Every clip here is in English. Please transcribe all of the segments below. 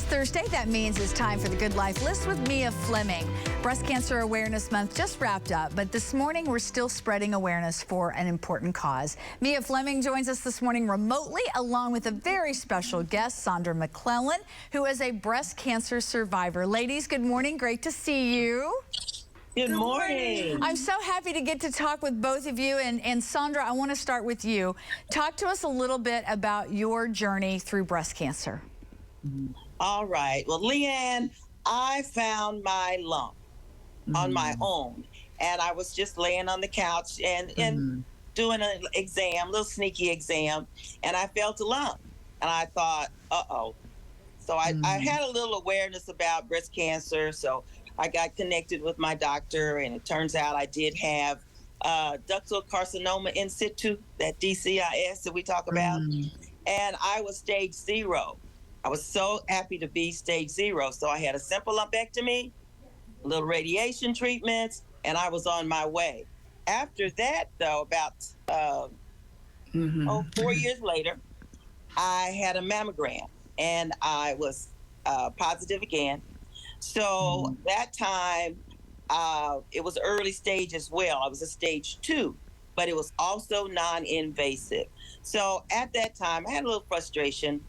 Today's Thursday. That means it's time for the Good Life List with Mia Fleming. Breast Cancer Awareness Month just wrapped up, but this morning we're still spreading awareness for an important cause. Mia Fleming joins us this morning remotely along with a very special guest, Saundra McClelland, who is a breast cancer survivor. Ladies, good morning. Great to see you. Good morning. I'm so happy to get to talk with both of you. And Saundra, I want to start with you. Talk to us a little bit about your journey through breast cancer. All right. Well, Leanne, I found my lump on my own. And I was just laying on the couch and doing an exam, a little sneaky exam. And I felt a lump. And I thought, uh-oh. So I had a little awareness about breast cancer. So I got connected with my doctor, and it turns out I did have ductal carcinoma in situ, that DCIS that we talk about. And I was stage 0. I was so happy to be stage 0. So I had a simple lumpectomy, a little radiation treatments, and I was on my way. After that, though, about 4 years later, I had a mammogram, and I was positive again. So that time, it was early stage as well. I was a stage 2, but it was also non-invasive. So at that time, I had a little frustration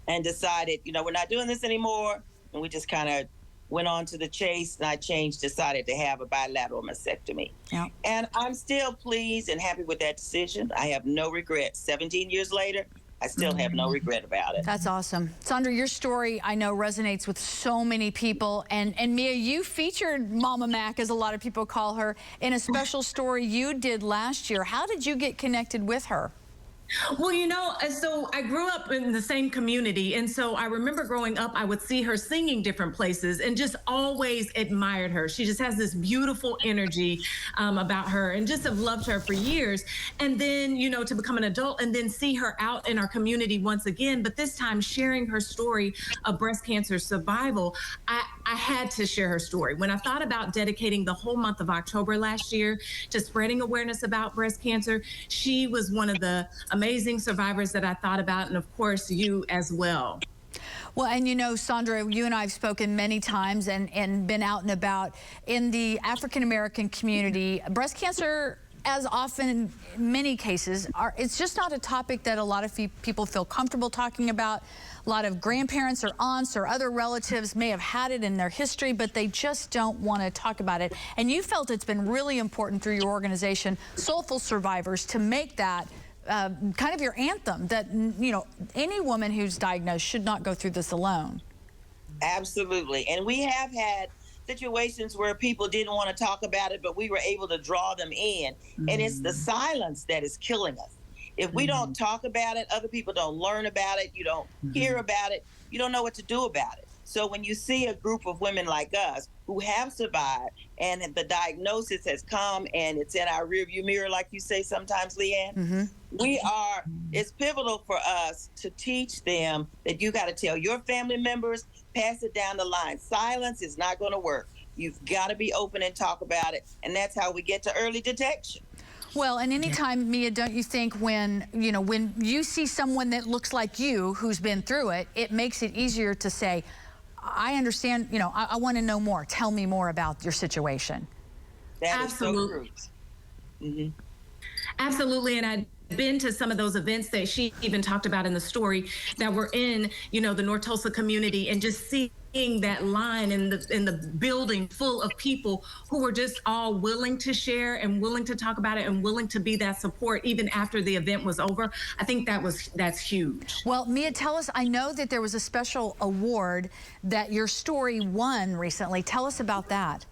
and decided, we're not doing this anymore. And we just kind of went on to the chase, and I decided to have a bilateral mastectomy. Yeah. And I'm still pleased and happy with that decision. I have no regrets. 17 years later, I still have no regret about it. That's awesome. Saundra, your story, I know, resonates with so many people. And Mia, you featured Mama Mac, as a lot of people call her, in a special story you did last year. How did you get connected with her? Well, so I grew up in the same community. And so I remember growing up, I would see her singing different places and just always admired her. She just has this beautiful energy about her, and just have loved her for years. And then, to become an adult and then see her out in our community once again, but this time sharing her story of breast cancer survival, I had to share her story. When I thought about dedicating the whole month of October last year to spreading awareness about breast cancer, she was one of the amazing survivors that I thought about, and of course you as well. Well, and Saundra, you and I have spoken many times and been out and about in the African American community. Breast cancer, as often in many cases, it's just not a topic that a lot of people feel comfortable talking about. A lot of grandparents or aunts or other relatives may have had it in their history, but they just don't want to talk about it. And you felt it's been really important through your organization, Soulful Survivors, to make that kind of your anthem, that any woman who's diagnosed should not go through this alone. Absolutely. And we have had situations where people didn't want to talk about it, but we were able to draw them in. And it's the silence that is killing us. If we don't talk about it, other people don't learn about it, you don't hear about it, you don't know what to do about it. So when you see a group of women like us who have survived, and the diagnosis has come and it's in our rearview mirror, like you say sometimes, Leanne, it's pivotal for us to teach them that you got to tell your family members, pass it down the line. Silence is not going to work. You've got to be open and talk about it. And that's how we get to early detection. Well, and anytime, Mia, don't you think when you see someone that looks like you who's been through it, it makes it easier to say, I understand, I want to know more. Tell me more about your situation. That Absolutely. Is so true. Absolutely. And I've been to some of those events that she even talked about in the story that were in, the North Tulsa community, and just seeing that line in the building full of people who were just all willing to share and willing to talk about it and willing to be that support even after the event was over. I think that's huge. Well, Mia, tell us, I know that there was a special award that your story won recently. Tell us about that.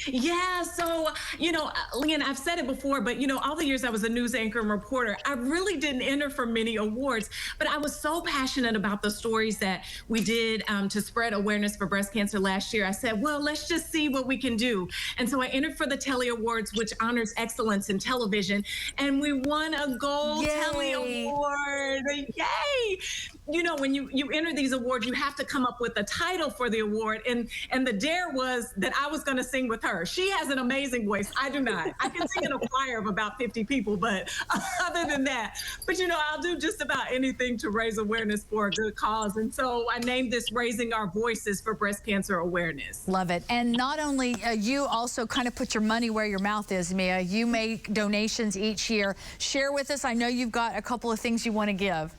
Yeah, so, Leanne, I've said it before, but, all the years I was a news anchor and reporter, I really didn't enter for many awards, but I was so passionate about the stories that we did to spread awareness for breast cancer last year. I said, well, let's just see what we can do. And so I entered for the Telly Awards, which honors excellence in television, and we won a gold Telly Award. Yay! you know, when you enter these awards, you have to come up with a title for the award. And the dare was that I was going to sing with her. She has an amazing voice. I do not. I can sing in a choir of about 50 people, but other than that, but you know, I'll do just about anything to raise awareness for a good cause. And so I named this Raising Our Voices for Breast Cancer Awareness. Love it. And not only you also kind of put your money where your mouth is, Mia. You make donations each year. Share with us. I know you've got a couple of things you want to give.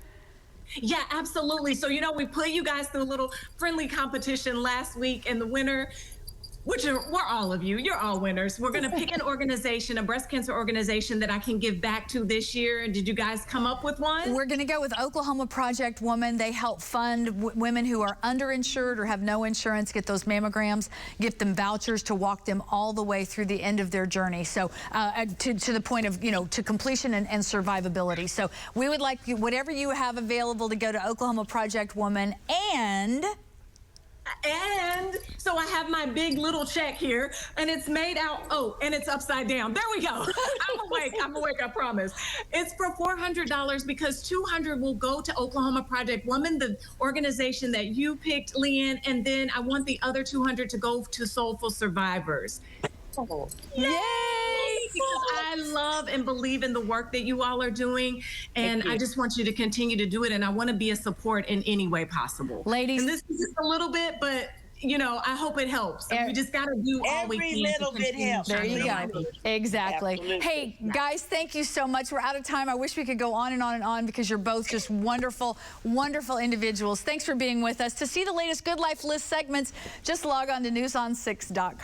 Yeah, absolutely. So, you know, we put you guys through a little friendly competition last week, and the winner, we're all of you. You're all winners. We're going to pick an organization, a breast cancer organization that I can give back to this year. Did you guys come up with one? We're going to go with Oklahoma Project Woman. They help fund women who are underinsured or have no insurance, get those mammograms, get them vouchers to walk them all the way through the end of their journey. So to the point of, you know, to completion and survivability. So we would like whatever you have available to go to Oklahoma Project Woman. And so I have my big little check here, and it's made out, oh, and it's upside down. There we go. I'm awake, I promise. It's for $400 because $200 will go to Oklahoma Project Woman, the organization that you picked, Leanne, and then I want the other $200 to go to Soulful Survivors. Oh. Yay! Because I love and believe in the work that you all are doing, and I just want you to continue to do it, and I want to be a support in any way possible. Ladies. And this is just a little bit, but you know, I hope it helps. We just got to do all we can. Every little bit helps. There you go. Exactly. Absolutely. Hey, guys, thank you so much. We're out of time. I wish we could go on and on and on because you're both just wonderful, wonderful individuals. Thanks for being with us. To see the latest Good Life List segments, just log on to newson6.com.